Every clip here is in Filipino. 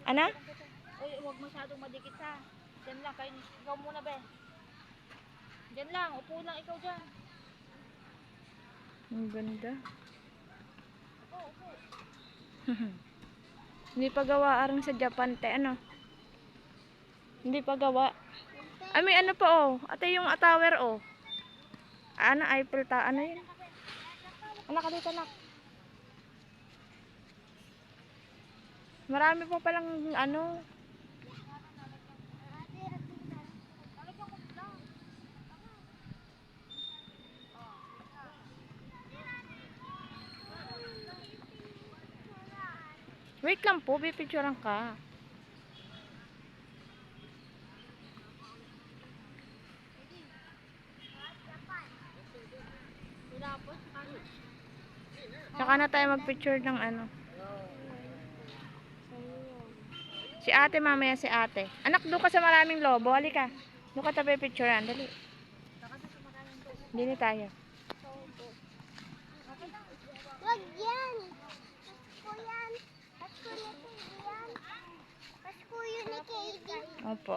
Ana? Uy, huwag masyadong madikit ha. Diyan lang, kayo, ikaw muna be. Diyan lang, upo lang ikaw dyan. Ang ganda. Upo. Hindi pa gawa arang sa Japan, te. Ano? Hindi pa gawa. Ay, may ano pa, oh. Ate, yung tower, oh. Ano, Eiffel ta. Ano yun? Anak, dito, anak. Marami pa palang, ano. Wait lang po, bipicturean ka. Saka na tayo magpicture ng ano. Si ate, mamaya si ate. Anak, doon ka sa maraming lobo. Halika. Doon ka tabi picturean. Dali. Dili tayo. Wag yan. Pasko yan. Pasko ni Katie yan. Pasko yun ni Katie. Opo.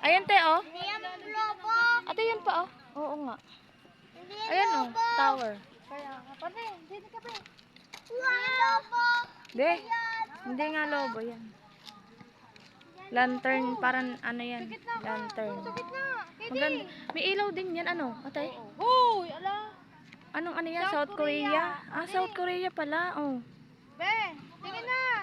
Ayan, te, oh. Hindi yan lobo. Ate, yan pa, oh. Oo nga. Hindi yan Ayan, oh. lobo. Tower. Kaya, pare, dito ka be. Hindi yan lobo. De. Hindi nga lobo, yan. Lantern, parang ano yan. Lantern. Sakit na. Maganda. May ilaw din yan, ano? Ate? Hoy, ala. Anong ano yan? South Korea? Ah, South Korea pala, oh. Be, tingin na.